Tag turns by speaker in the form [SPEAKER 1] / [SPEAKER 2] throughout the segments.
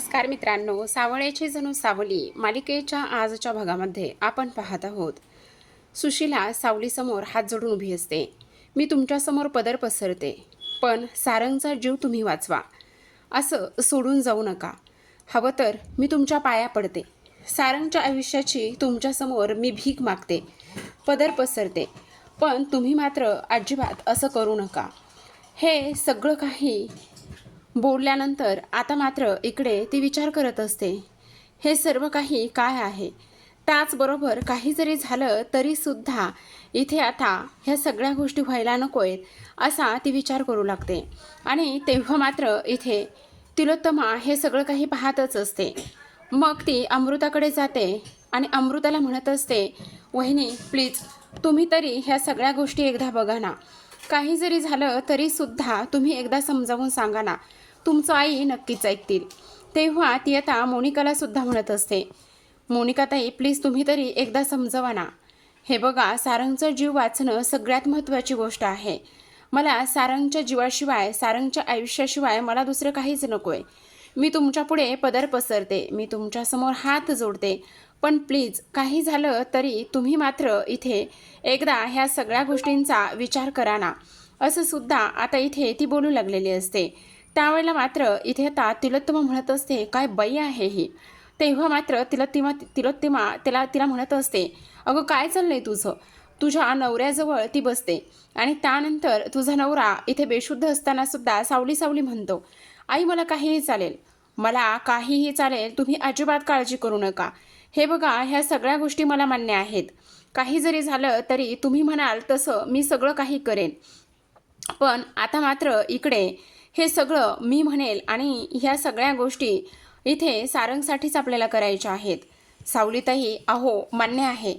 [SPEAKER 1] नमस्कार मित्रांनो, सावळ्याची जणू सावली मालिकेच्या आजच्या भागामध्ये आपण पाहत आहोत. सुशीला सावलीसमोर हात जोडून उभी असते. मी तुमच्यासमोर पदर पसरते, पण सारंगचा जीव तुम्ही वाचवा. असं सोडून जाऊ नका. हवं तर मी तुमच्या पाया पडते. सारंगच्या आयुष्याची तुमच्यासमोर मी भीक मागते, पदर पसरते, पण तुम्ही मात्र अजिबात असं करू नका. हे सगळं काही बोलल्यानंतर आता मात्र इकडे ती विचार करत असते, हे सर्व काही काय आहे. त्याचबरोबर काही जरी झालं तरीसुद्धा इथे आता ह्या सगळ्या गोष्टी व्हायला नकोय असा ती विचार करू लागते. आणि तेव्हा मात्र इथे तिलोत्तमा हे सगळं काही पाहतच असते. मग ती अमृताकडे जाते आणि अमृताला म्हणत असते, वहिनी प्लीज तुम्ही तरी ह्या सगळ्या गोष्टी एकदा बघा ना. काही जरी झालं तरीसुद्धा तुम्ही एकदा समजावून सांगा ना, तुमचं आई नक्कीच ऐकतील. तेव्हा ती आता मोनिकाला सुद्धा म्हणत असते, मोनिकाताई प्लीज तुम्ही तरी एकदा समजवा ना. हे बघा, सारंगचा जीव वाचणं सगळ्यात महत्त्वाची गोष्ट आहे. मला सारंगच्या जीवाशिवाय, सारंगच्या आयुष्याशिवाय मला दुसरं काहीच नको आहे. मी तुमच्यापुढे पदर पसरते, मी तुमच्यासमोर हात जोडते, पण प्लीज काही झालं तरी तुम्ही मात्र इथे एकदा ह्या सगळ्या गोष्टींचा विचार करा ना. असं सुद्धा आता इथे ती बोलू लागलेली असते. त्यावेळेला मात्र इथे आता तिलोत्तमा म्हणत असते, काय बाई आहे ही. तेव्हा मात्र तिलोत्तमा तिला म्हणत असते, अगं काय चाललंय तुझं. तुझ्या नवऱ्याजवळ ती बसते आणि त्यानंतर तुझा नवरा इथे बेशुद्ध असताना सुद्धा सावली सावली म्हणतो, आई मला काहीही चालेल, मला काहीही चालेल, तुम्ही अजिबात काळजी करू नका. हे बघा, ह्या सगळ्या गोष्टी मला मान्य आहेत. काही जरी झालं तरी तुम्ही म्हणाल तसं मी सगळं काही करेन. पण आता मात्र इकडे हे सगळं मी म्हणेल आणि ह्या सगळ्या गोष्टी इथे सारंगसाठीच आपल्याला करायच्या आहेत. सावलीताई अहो मान्य आहे,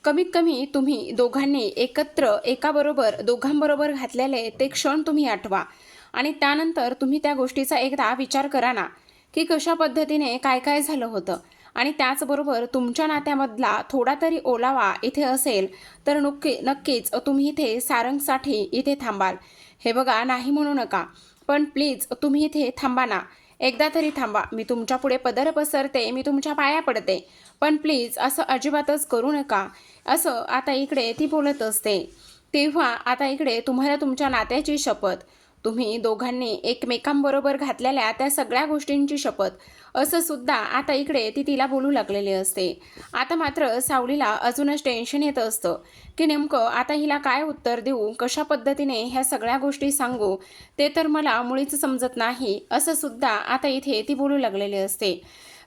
[SPEAKER 1] कमीत कमी तुम्ही दोघांनी एकत्र एकाबरोबर दोघांबरोबर घातलेले ते क्षण तुम्ही आठवा आणि त्यानंतर तुम्ही त्या गोष्टीचा एकदा विचार करा ना, की कशा पद्धतीने काय काय झालं होतं. आणि त्याचबरोबर तुमच्या नात्यामधला थोडा तरी ओलावा इथे असेल तर नक्कीच तुम्ही इथे सारंगसाठी इथे थांबाल. हे बघा, नाही म्हणू नका, पण प्लीज तुम्ही इथे थांबा ना, एकदा तरी थांबा. मी तुमच्या पुढे पदर पसरते, मी तुमच्या पाया पडते, पण प्लीज असं अजिबातच करू नका. असं आता इकडे ती बोलत असते. तेव्हा आता इकडे तुम्हाला तुमच्या नात्याची शपथ, तुम्ही दोघांनी एकमेकांबरोबर घातलेल्या त्या सगळ्या गोष्टींची शपथ, असं सुद्धा आता इकडे ती तिला बोलू लागलेली असते. आता मात्र सावलीला अजूनच टेन्शन येत असतं की नेमकं आता हिला काय उत्तर देऊ, कशा पद्धतीने ह्या सगळ्या गोष्टी सांगू, ते तर मला मुळीच समजत नाही. असं सुद्धा आता इथे ती बोलू लागलेली असते.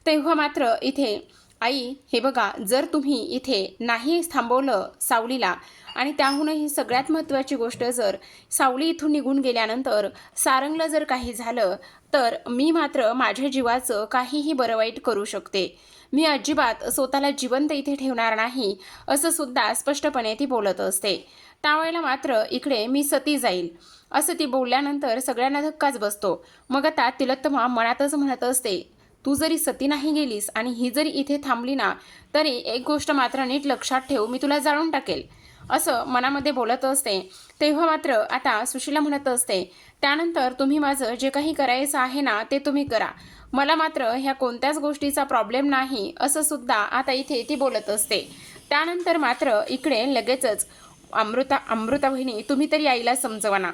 [SPEAKER 1] तेव्हा मात्र इथे आई हे बघा, जर तुम्ही इथे नाही थांबवलं सावलीला आणि त्याहूनही सगळ्यात महत्त्वाची गोष्ट, जर सावली इथून निघून गेल्यानंतर सारंगला जर काही झालं तर मी मात्र माझ्या जीवाचं काहीही बरं वाईट करू शकते. मी अजिबात स्वतःला जिवंत इथे ठेवणार नाही. असं सुद्धा स्पष्टपणे ती बोलत असते. त्यावेळेला मात्र इकडे मी सती जाईल असं ती बोलल्यानंतर सगळ्यांना धक्काच बसतो. मग आता तिलोत्तमा मनातच म्हणत असते, तू जरी सती नाही गेलीस आणि ही जरी इथे थांबली ना, तरी एक गोष्ट मात्र नीट लक्षात ठेव, मी तुला जाळून टाकेल. असं मनामध्ये बोलत असते. तेव्हा मात्र आता सुशीला म्हणत असते, त्यानंतर तुम्ही माझं जे काही करायचं आहे ना ते तुम्ही करा, मला मात्र ह्या कोणत्याच गोष्टीचा प्रॉब्लेम नाही. असं सुद्धा आता इथे ती बोलत असते. त्यानंतर मात्र इकडे लगेचच अमृता बहिणी तुम्ही तरी आईला समजवा ना.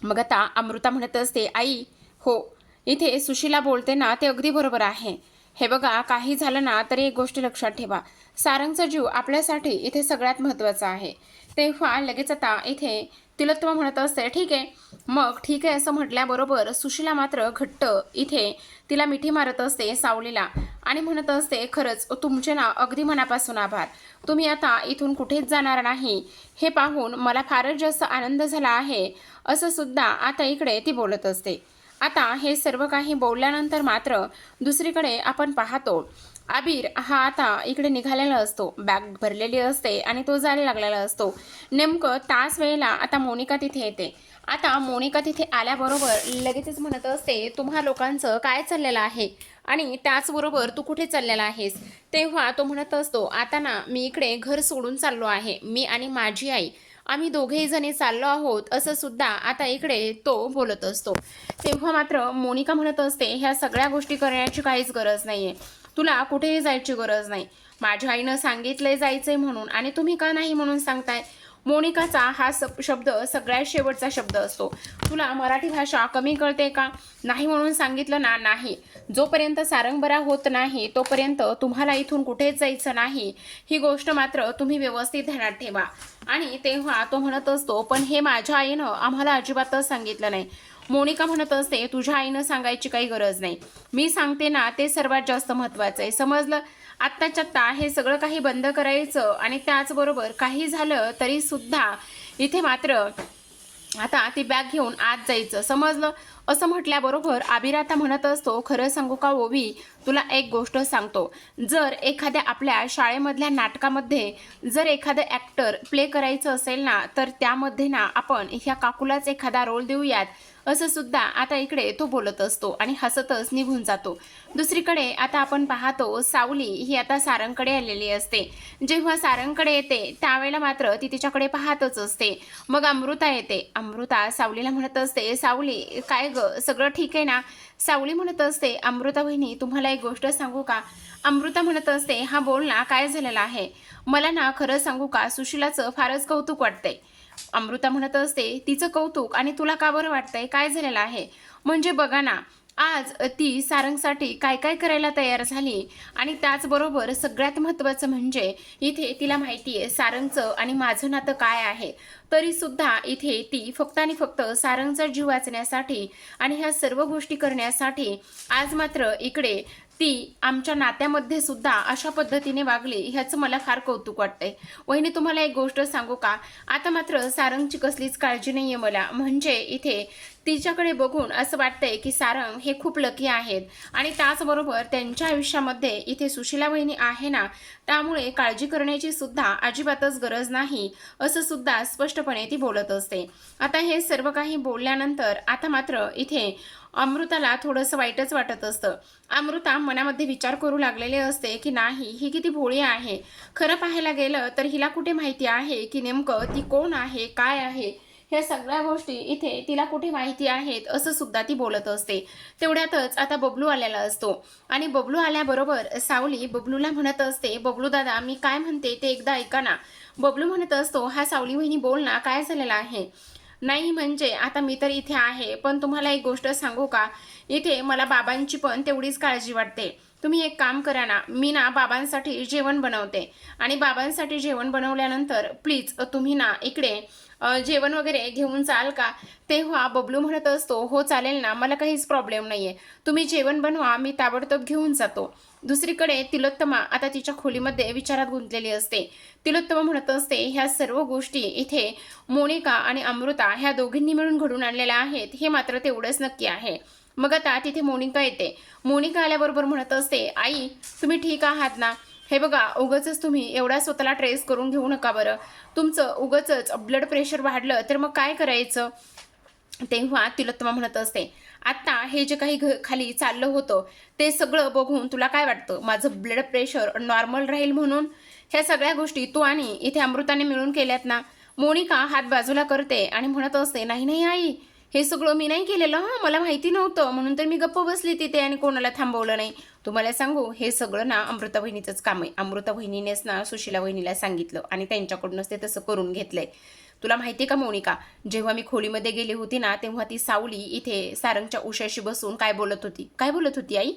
[SPEAKER 1] मग आता अमृता म्हणत असते, आई हो, इथे सुशीला बोलते ना ते अगदी बरोबर आहे. हे बघा, काही झालं ना तरी एक गोष्ट लक्षात ठेवा, सारंगचा जीव आपल्यासाठी इथे सगळ्यात महत्त्वाचा आहे. तेव्हा लगेच आता इथे तिलोत्तमा म्हणत असते, ठीक आहे, मग ठीक आहे असं म्हटल्याबरोबर सुशीला मात्र घट्ट इथे तिला मिठी मारत असते सावलीला आणि म्हणत असते, खरंच तुमचे ना अगदी मनापासून आभार. तुम्ही आता इथून कुठेच जाणार नाही हे पाहून मला फारच जास्त आनंद झाला आहे. असं सुद्धा आता इकडे ती बोलत असते. आता हे सर्व काही बोलल्यानंतर मात्र दुसरीकडे आपण पाहतो, आबिर हा आता इकडे निघालेला असतो, बॅग भरलेली असते आणि तो जायला लागलेला असतो. नेमकं त्याच वेळेला आता मोनिका तिथे येते. आता मोनिका तिथे आल्याबरोबर लगेचच म्हणत असते, तुम्हा लोकांचं काय चाललेलं आहे आणि त्याचबरोबर तू कुठे चाललेला आहेस. तेव्हा तो म्हणत असतो, आता ना मी इकडे घर सोडून चाललो आहे, मी आणि माझी आई आम्ही दोघेही जणी चाललो आहोत असं सुद्धा आता इकडे तो बोलत असतो. तेव्हा मात्र मोनिका म्हणत असते, ह्या सगळ्या गोष्टी करण्याची काहीच गरज नाहीये. तुला कुठेही जायची गरज नाही. माझ्या आईनं सांगितलंय जायचंय म्हणून आणि तुम्ही का नाही म्हणून सांगताय? मोनिकाचा हा शब्द सगळ्यात शेवटचा शब्द असतो. तुला मराठी भाषा कमी कळते का? नाही म्हणून सांगितलं ना. नाही. जोपर्यंत सारंगबरा होत नाही तोपर्यंत तुम्हाला इथून कुठेच जायचं नाही. ही गोष्ट मात्र तुम्ही व्यवस्थित ध्यानात ठेवा. आणि तेव्हा तो म्हणत असतो, पण हे माझ्या आईनं आम्हाला अजिबातच सांगितलं नाही. मोनिका म्हणत असते, तुझ्या आईनं सांगायची काही गरज नाही. मी सांगते ना, ते सर्वात जास्त महत्त्वाचं आहे. समजलं? आत्ताच्या आत्ता हे सगळं काही बंद करायचं आणि त्याचबरोबर काही झालं तरी सुद्धा इथे मात्र आता ती बॅग घेऊन आत जायचं. समजलं? असं म्हटल्याबरोबर आबिर आता म्हणत असतो, खरं सांगू का ओवी, तुला एक गोष्ट सांगतो. जर एखाद्या आपल्या शाळेमधल्या नाटकामध्ये जर एखादं ॲक्टर प्ले करायचं असेल ना, तर त्यामध्ये ना आपण ह्या काकूलाच एखादा रोल देऊयात, असं सुद्धा आता इकडे तो बोलत असतो आणि हसतच निघून जातो. दुसरीकडे आता आपण पाहतो सावली ही आता सारंगकडे आलेली असते. जेव्हा सारंगकडे येते त्यावेळेला मात्र ती तिच्याकडे पाहतच असते. मग अमृता येते. अमृता सावलीला म्हणत असते, सावली काय ग, सगळं ठीक आहे ना? सावली म्हणत असते, अमृता बहिणी तुम्हाला एक गोष्ट सांगू का? अमृता म्हणत असते, हा बोल ना, काय झालेलं आहे? मला ना खरं सांगू का, सुशिलाचं फारच कौतुक वाटतंय. अमृता म्हणत असते, तिचं कौतुक आणि तुला का बरं वाटतंय? काय झालेलं आहे? म्हणजे बघा ना, आज ती सारंगसाठी काय काय करायला तयार झाली आणि त्याचबरोबर सगळ्यात महत्त्वाचं म्हणजे इथे तिला माहिती आहे सारंगचं आणि माझं नातं काय आहे. तरीसुद्धा इथे ती फक्त आणि फक्त सारंगचा जीव वाचण्यासाठी आणि ह्या सर्व गोष्टी करण्यासाठी आज मात्र इकडे ती आमच्या नात्यामध्ये सुद्धा अशा पद्धतीने वागली, ह्याचं मला फार कौतुक वाटतंय. वहिनी तुम्हाला एक गोष्ट सांगू का? आता मात्र सारंगची कसलीच काळजी नाही आहे मला. म्हणजे इथे तिच्याकडे बघून असं वाटतंय की सारंग हे खूप लकी आहेत आणि त्याचबरोबर त्यांच्या आयुष्यामध्ये इथे सुशिला वहिनी आहे ना, त्यामुळे काळजी करण्याची सुद्धा अजिबातच गरज नाही, असं सुद्धा स्पष्टपणे ती बोलत असते. आता हे सर्व काही बोलल्यानंतर आता मात्र इथे अमृताला थोडंसं वाईटच वाटत असतं. अमृता मनामध्ये विचार करू लागलेले असते की नाही, ही किती भोळी आहे. खरं पाहायला गेलं तर हिला कुठे माहिती आहे की नेमकं ती कोण आहे, काय आहे, ह्या सगळ्या गोष्टी इथे तिला कुठे माहिती आहेत, असं सुद्धा ती बोलत असते. तेवढ्यातच आता बबलू आलेला असतो आणि बबलू आल्याबरोबर सावली बबलूला म्हणत असते, बबलू दादा मी काय म्हणते ते एकदा ऐका ना. बबलू म्हणत असतो, हा सावली वहिनी बोल ना, काय झालेलं आहे? नाही म्हणजे आता मी तर इथे आहे, पण तुम्हाला एक गोष्ट सांगू का, इथे मला बाबांची पण तेवढीच काळजी वाटते. तुम्ही एक काम करा ना, मी ना बाबांसाठी जेवण बनवते आणि बाबांसाठी जेवण बनवल्यानंतर प्लीज तुम्ही ना इकडे जेवण वगैरे घेऊन जाल का? तेव्हा बबलू म्हणत असतो, हो चालेल ना, मला काहीच प्रॉब्लेम नाही आहे. तुम्ही जेवण बनवा, मी ताबडतोब घेऊन जातो. दुसरीकडे तिलोत्तमा आता तिच्या खोलीमध्ये विचारात गुंतलेली असते. तिलोत्तमा म्हणत असते, ह्या सर्व गोष्टी इथे मोनिका आणि अमृता ह्या दोघींनी मिळून घडून आणलेल्या आहेत, हे मात्र तेवढंच नक्की आहे. मग आता तिथे मोनिका येते. मोनिका आल्याबरोबर म्हणत असते, आई तुम्ही ठीक आहात ना? हे बघा, उगाचच तुम्ही एवढा स्वतःला ट्रेस करून घेऊ नका बरं. तुमचं उगाचच ब्लड प्रेशर वाढलं तर मग काय करायचं? तेव्हा तिलोत्तमा म्हणत असते, आता हे जे काही खाली चाललं होतं ते सगळं बघून तुला काय वाटतं, माझं ब्लड प्रेशर नॉर्मल राहील म्हणून? ह्या सगळ्या गोष्टी तू आणि इथे अमृताने मिळून केल्यात ना? मोनिका हात बाजूला करते आणि म्हणत असते, नाही नाही आई, हे सगळं मी नाही केलेलं. हां, मला माहिती नव्हतं म्हणून तर मी गप्प बसली तिथे आणि कोणाला थांबवलं नाही. तुम्हाला सांगू, हे सगळं ना अमृता वहिनीचंच काम आहे. अमृता वहिनीनेच ना सुशिला वहिनीला सांगितलं आणि त्यांच्याकडूनच ते तसं करून घेतलंय. तुला माहिती आहे का मोनिका, जेव्हा मी खोलीमध्ये गेली होती ना, तेव्हा ती सावली इथे सारंगच्या उशाशी बसून काय बोलत होती? काय बोलत होती आई?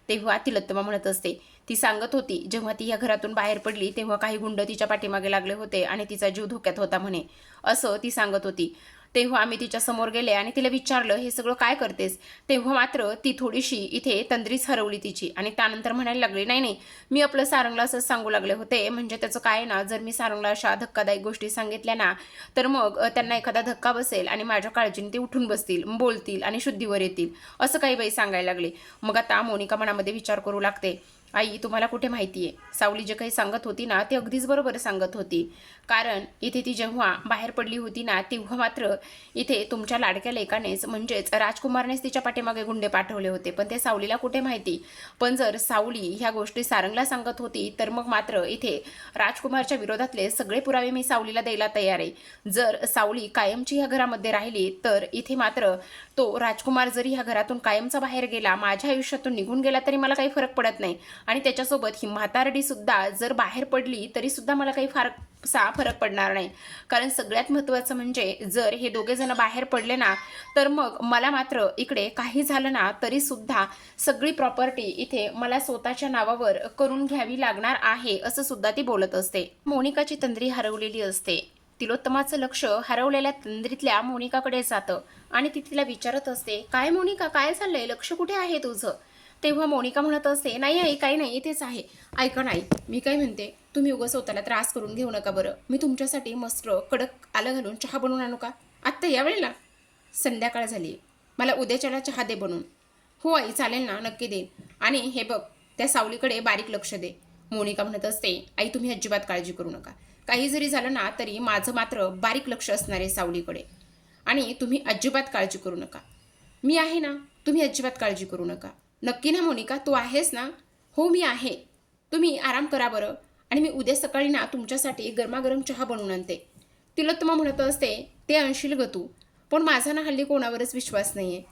[SPEAKER 1] तेव्हा तिलोत्तमा म्हणत असते, ती सांगत होती, जेव्हा ती या घरातून बाहेर पडली तेव्हा काही गुंड तिच्या पाठीमागे लागले होते आणि तिचा जीव धोक्यात होता म्हणे, असं ती सांगत होती. तेव्हा आम्ही तिच्या समोर गेले आणि तिला विचारलं, हे सगळं काय करतेस? तेव्हा मात्र ती थोडीशी इथे तंद्रीच हरवली तिची आणि त्यानंतर म्हणायला लागली, नाही नाही, मी आपलं सारंगला असंच सांगू लागले होते. म्हणजे त्याचं काय ना, जर मी सारंगला अशा धक्कादायक गोष्टी सांगितल्या ना, तर मग त्यांना एखादा धक्का बसेल आणि माझ्या काळजीने ते उठून बसतील, बोलतील आणि शुद्धीवर येतील, असं काही बाई सांगायला लागले. मग आता मोनिका मनामध्ये विचार करू लागते, आई, तुम्हाला कुठे माहिती आहे, सावली जे काही सांगत होती ना ते अगदीच बरोबर सांगत होती. कारण इथे ती जेव्हा बाहेर पडली होती ना तेव्हा मात्र इथे तुमच्या लाडक्या लेकानेच म्हणजेच राजकुमारनेच तिच्या पाठीमागे गुंडे पाठवले होते, पण ते सावलीला कुठे माहिती. पण जर सावली ह्या गोष्टी सारंगला सांगत होती तर मग मात्र इथे राजकुमारच्या विरोधातले सगळे पुरावे मी सावलीला द्यायला तयार आहे. जर सावली कायमची ह्या घरामध्ये राहिली तर इथे मात्र तो राजकुमार जरी ह्या घरातून कायमचा बाहेर गेला, माझ्या आयुष्यातून निघून गेला, तरी मला काही फरक पडत नाही. आणि त्याच्यासोबत ही म्हातारडी सुद्धा जर बाहेर पडली तरी सुद्धा मला काही फारसा फरक पडणार नाही. कारण सगळ्यात महत्त्वाचं म्हणजे जर हे दोघे जण बाहेर पडले ना तर मग मला मात्र इकडे काही झालं ना तरी सुद्धा सगळी प्रॉपर्टी इथे मला स्वतःच्या नावावर करून घ्यावी लागणार आहे, असं सुद्धा ती बोलत असते. मोनिकाची तंद्री हरवलेली असते. तिलोत्तमाचं लक्ष हरवलेल्या तंद्रीतल्या मोनिकाकडे जातं आणि ती तिला विचारत असते, काय मोनिका, काय चाललंय, लक्ष कुठे आहे तुझं? तेव्हा मोनिका म्हणत असते, नाही आई, काही नाही, इथेच आहे. ऐका नाही, मी काय म्हणते, तुम्ही उगाच स्वतःला त्रास करून घेऊ नका बरं. मी तुमच्यासाठी मस्त कडक आलं घालून चहा बनवून आणू का आत्ता यावेळेला? संध्याकाळ झाली, मला उद्याच्याला चहा दे बनवून. हो आई, चालेल ना, नक्की देईन. आणि हे बघ, त्या सावलीकडे बारीक लक्ष दे. मोनिका म्हणत असते, आई तुम्ही अजिबात काळजी करू नका. काही जरी झालं ना तरी माझं मात्र बारीक लक्ष असणार आहे सावलीकडे. आणि तुम्ही अजिबात काळजी करू नका. मी आहे ना, तुम्ही अजिबात काळजी करू नका. नक्की ना मोनिका, तू आहेस ना? हो मी आहे. तुम्ही आराम करा बरं, आणि मी उद्या सकाळी ना तुमच्यासाठी गरमागरम चहा बनवून आणते. तिलोत्तमा म्हणत असते, ते आणशील ग तू, पण माझा ना हल्ली कोणावरच विश्वास नाही आहे.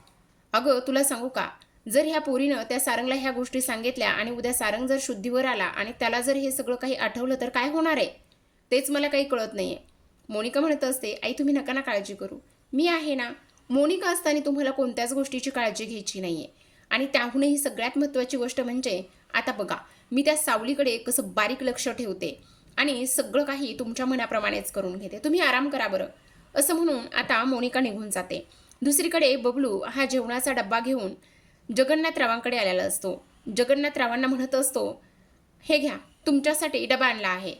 [SPEAKER 1] अगं तुला सांगू का, जर ह्या पोरीनं त्या सारंगला ह्या गोष्टी सांगितल्या आणि उद्या सारंग जर शुद्धीवर आला आणि त्याला जर हे सगळं काही आठवलं तर काय होणार आहे, तेच मला काही कळत नाही आहे. मोनिका म्हणत असते, आई तुम्ही नका ना काळजी करू, मी आहे ना. मोनिका असताना तुम्हाला कोणत्याच गोष्टीची काळजी घ्यायची नाही आहे. आणि त्याहूनही सगळ्यात महत्त्वाची गोष्ट म्हणजे, आता बघा, मी त्या सावलीकडे कसं बारीक लक्ष ठेवते आणि सगळं काही तुमच्या मनाप्रमाणेच करून घेते. तुम्ही आराम करा बरं. असं म्हणून आता मोनिका निघून जाते. दुसरीकडे बबलू हा जेवणाचा डब्बा घेऊन जगन्नाथरावांकडे आलेला असतो. जगन्नाथरावांना म्हणत असतो, हे घ्या, तुमच्यासाठी डबा आणला आहे.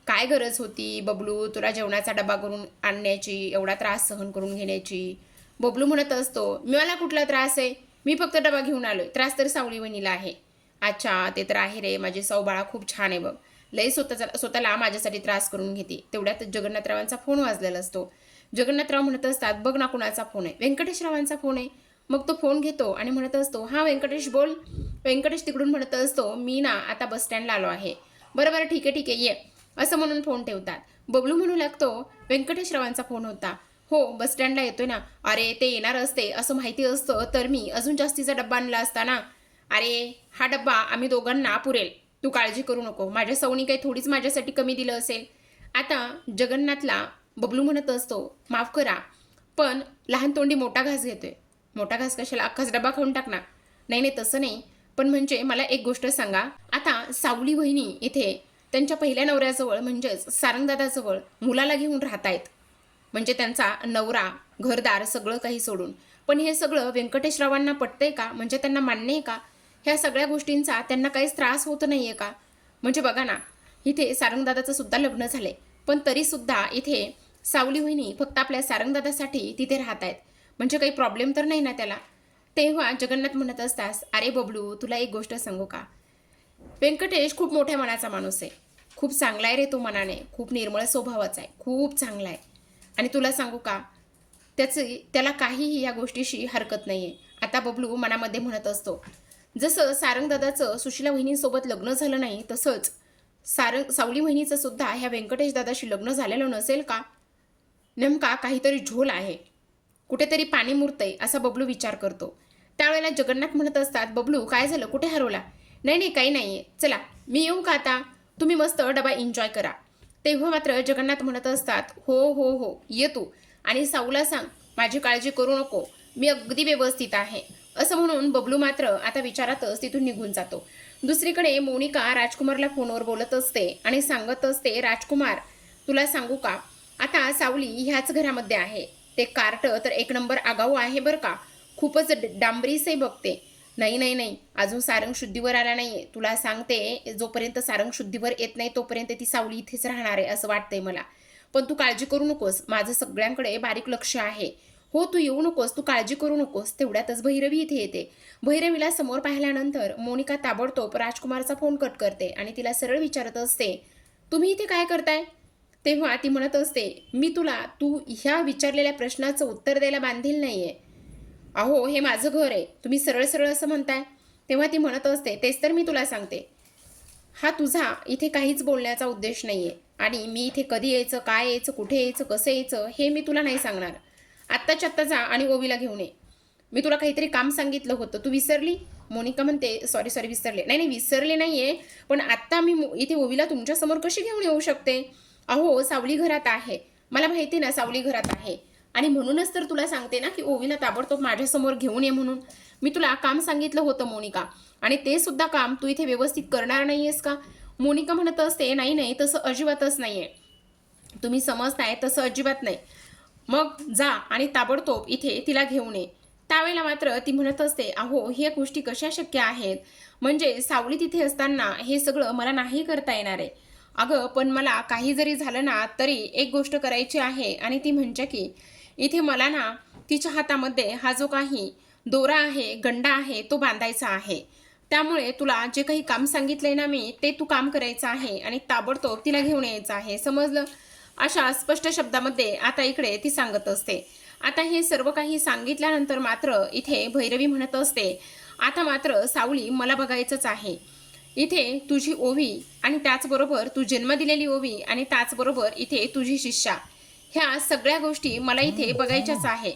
[SPEAKER 1] काय गरज होती बबलू तुला जेवणाचा डबा करून आणण्याची, एवढा त्रास सहन करून घेण्याची? बबलू म्हणत असतो, मला कुठला त्रास आहे, मी फक्त डबा घेऊन आलोय, त्रास तर सावली वहिनीला आहे. अच्छा, ते तर आहे रे, माझी सौबाळा खूप छान आहे बघ, लई स्वतःला माझ्यासाठी त्रास करून घेते. तेवढ्यात जगन्नाथरावांचा फोन वाजलेला असतो. जगन्नाथराव म्हणत असतात, बघ ना कुणाचा फोन आहे. व्यंकटेशरावांचा फोन आहे. मग तो फोन घेतो आणि म्हणत असतो, हां व्यंकटेश बोल. व्यंकटेश तिकडून म्हणत असतो, मी ना आता बस स्टँडला आलो आहे. बरं बरं, ठीक आहे ये, असं म्हणून फोन ठेवतात. बबलू म्हणू लागतो, व्यंकटेशरावांचा फोन होता. हो, बस स्टँडला येतोय ना. अरे ते येणार असते असं माहिती असतं तर मी अजून जास्तीचा डब्बा आणला असता ना. अरे हा डब्बा आम्ही दोघांना पुरेल, तू काळजी करू नको. माझ्या सवनी काही थोडीच माझ्यासाठी कमी दिलं असेल. आता जगन्नाथला बबलू म्हणत असतो, माफ करा, पण लहान तोंडी मोठा घास घेतोय. मोठा घास कशाला, अख्खाच डब्बा खाऊन टाक ना. नाही नाही तसं नाही, पण म्हणजे मला एक गोष्ट सांगा, आता सावली वहिनी इथे त्यांच्या पहिल्या नवऱ्याजवळ म्हणजेच सारंगदादाजवळ मुलाला घेऊन राहतायत. म्हणजे त्यांचा नवरा, घरदार सगळं काही सोडून. पण हे सगळं व्यंकटेशरावांना पटतंय का? म्हणजे त्यांना मान्य आहे का? ह्या सगळ्या गोष्टींचा त्यांना काहीच त्रास होत नाही आहे का? म्हणजे बघा ना, इथे सारंगदादाचं सुद्धा लग्न झालंय, पण तरीसुद्धा इथे सावली वहिनी फक्त आपल्या सारंगदादासाठी तिथे राहत आहेत. म्हणजे काही प्रॉब्लेम तर नाही ना त्याला? तेव्हा जगन्नाथ म्हणत असतास, अरे बबलू तुला एक गोष्ट सांगू का, व्यंकटेश खूप मोठ्या मनाचा माणूस आहे. खूप चांगला आहे रे तो मनाने, खूप निर्मळ स्वभावाचा आहे, खूप चांगला आहे. आणि तुला सांगू का, त्याला काहीही या गोष्टीशी हरकत नाही आहे. आता बबलू मनामध्ये म्हणत असतो, जसं सारंगदादाचं सुशीला वहिनींसोबत लग्न झालं नाही तसंच सावली वहिनीचं सुद्धा ह्या व्यंकटेश दादाशी लग्न झालेलं नसेल का? नेमका काहीतरी झोल आहे, कुठेतरी पाणी मुरतंय असा बबलू विचार करतो. त्यावेळेला जगन्नाथ म्हणत असतात, बबलू काय झालं, कुठे हरवला? नाही नाही काही नाही आहे, चला मी येऊ का आता, तुम्ही मस्त डबा एन्जॉय करा. तेव्हा मात्र जगन्नाथ म्हणत असतात, हो हो हो ये तू, आणि साऊला सांग माझी काळजी करू नको, मी अगदी व्यवस्थित आहे. असं म्हणून बबलू मात्र आता विचारातच तिथून निघून जातो. दुसरीकडे मोनिका राजकुमारला फोनवर बोलत असते आणि सांगत असते, राजकुमार तुला सांगू का, आता सावली ह्याच घरामध्ये आहे. ते कार्ट तर एक नंबर आगाऊ आहे बरं का, खूपच डांबरीस आहे बघते. नाही नाही नाही, अजून सारंग शुद्धीवर आला नाहीये. तुला सांगते, जोपर्यंत सारंग शुद्धीवर येत नाही तोपर्यंत ती सावली इथेच राहणार आहे असं वाटतंय मला. पण तू काळजी करू नकोस, माझं सगळ्यांकडे बारीक लक्ष आहे.
[SPEAKER 2] हो, तू येऊ नकोस, तू काळजी करू नकोस. तेवढ्यातच भैरवी इथे येते. भैरवीला समोर पाहिल्यानंतर मोनिका ताबडतोब राजकुमारचा फोन कट करते आणि तिला सरळ विचारत असते, "तुम्ही इथे काय करताय?" तेव्हा ती म्हणत असते, "मी तुला तू ह्या विचारलेल्या प्रश्नाचं उत्तर द्यायला बांधील नाहीये. अहो, हे माझं घर आहे. तुम्ही सरळ-सरळ असं म्हणताय." तेव्हा ती म्हणत असते, "तेच तर मी तुला सांगते. हा तुझा इथे काहीच बोलण्याचा उद्देश नाहीये आणि मी इथे कधी यायचं, काय यायचं, कुठे यायचं, कसं यायचं हे मी तुला नाही सांगणार. आत्ताच्या आत्ता जा आणि ओवीला घेऊन ये. मी तुला काहीतरी काम सांगितलं होतं, तू विसरली?" मोनिका म्हणते, "सॉरी सॉरी, विसरले." "नाही नाही, विसरले नाहीये, पण आत्ता मी इथे ओवीला तुमच्यासमोर कशी घेऊन येऊ शकते? अहो, सावली घरात आहे. मला माहिती ना सावली घरात आहे आणि म्हणूनच तर तुला सांगते ना की ओवीला ताबडतोब माझ्यासमोर घेऊन ये म्हणून. मी तुला काम सांगितलं होतं मोनिका, आणि ते सुद्धा काम तू इथे व्यवस्थित करणार नाहीयेस का?" मोनिका म्हणत असते, "नाही नाही, तसं अजिबातच नाहीये. तुम्ही समजताय तसं अजिबात नाही. मग जा आणि ताबडतोब इथे तिला घेऊन ये." त्यावेळेला मात्र ती म्हणत असते, "अहो, ह्या गोष्टी कशा शक्य आहेत? म्हणजे सावली तिथे असताना हे सगळं मला नाही करता येणार आहे." "अगं, पण मला काही जरी झालं ना, तरी एक गोष्ट करायची आहे आणि ती म्हणजे की इथे मला ना तिच्या हातामध्ये हा जो काही दोरा आहे, गंडा आहे, तो बांधायचा आहे. त्यामुळे तुला जे काही काम सांगितलंय ना मी, ते तू काम करायचं आहे आणि ताबडतोब तिला घेऊन यायचं आहे. समजलं?" अशा स्पष्ट शब्दामध्ये आता इकडे ती सांगत असते. आता हे सर्व काही सांगितल्यानंतर मात्र इथे भैरवी म्हणत असते, "आता मात्र सावली मला बघायचंच आहे. इथे तुझी ओवी आणि त्याचबरोबर तू जन्म दिलेली ओवी आणि त्याचबरोबर इथे तुझी शिष्या, ह्या सगळ्या गोष्टी मला इथे बघायच्याच आहे,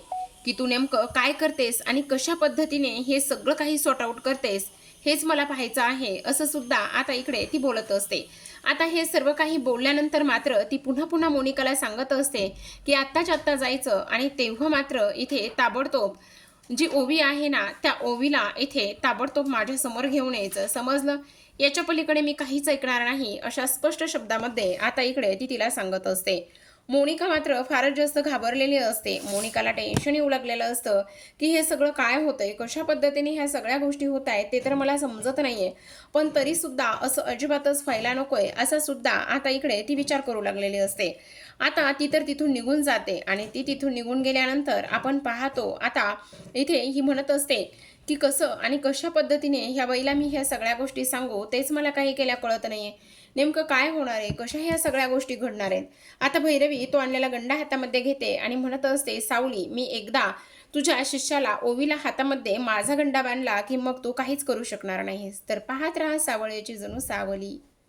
[SPEAKER 2] की तू नेमकं काय करतेस आणि कशा पद्धतीने हे सगळं काही सॉर्ट आउट करतेस, हेच मला पाहायचं आहे." असं सुद्धा आता इकडे ती बोलत असते. आता हे सर्व काही बोलल्यानंतर मात्र ती पुन्हा पुन्हा मोनिकाला सांगत असते, की आत्ताच्या आत्ता जायचं आणि तेव्हा मात्र इथे ताबडतोब जी ओवी आहे ना, त्या ओवीला इथे ताबडतोब माझ्यासमोर घेऊन यायचं. समजलं? याच्या पलीकडे मी काहीच ऐकणार नाही, अशा स्पष्ट शब्दामध्ये आता इकडे ती तिला सांगत असते. मोनिका मात्र फारच जास्त घाबरलेली असते. मोनिकाला टेन्शन येऊ लागलेलं असतं, की हे सगळं काय होतंय? कशा पद्धतीने ह्या सगळ्या गोष्टी होत आहेत ते तर मला समजत नाहीये. पण तरीसुद्धा असं अजिबातच व्हायला नकोय, असा सुद्धा आता इकडे ती विचार करू लागलेली असते. आता ती तर तिथून निघून जाते आणि ती तिथून निघून गेल्यानंतर आपण पाहतो आता इथे ही म्हणत असते, की कसं आणि कशा पद्धतीने ह्या बाईला मी ह्या सगळ्या गोष्टी सांगू, तेच मला काही केल्या कळत नाहीये. नेमकं काय होणार आहे? कशा ह्या सगळ्या गोष्टी घडणार आहेत? आता भैरवी तो आणलेला गंडा हातामध्ये घेते आणि म्हणत असते, "सावली, मी एकदा तुझ्या शिष्याला ओवीला हातामध्ये माझा गंडा बांधला, की मग तू काहीच करू शकणार नाहीस." तर पाहत राहा सावळ्याची जणू सावली.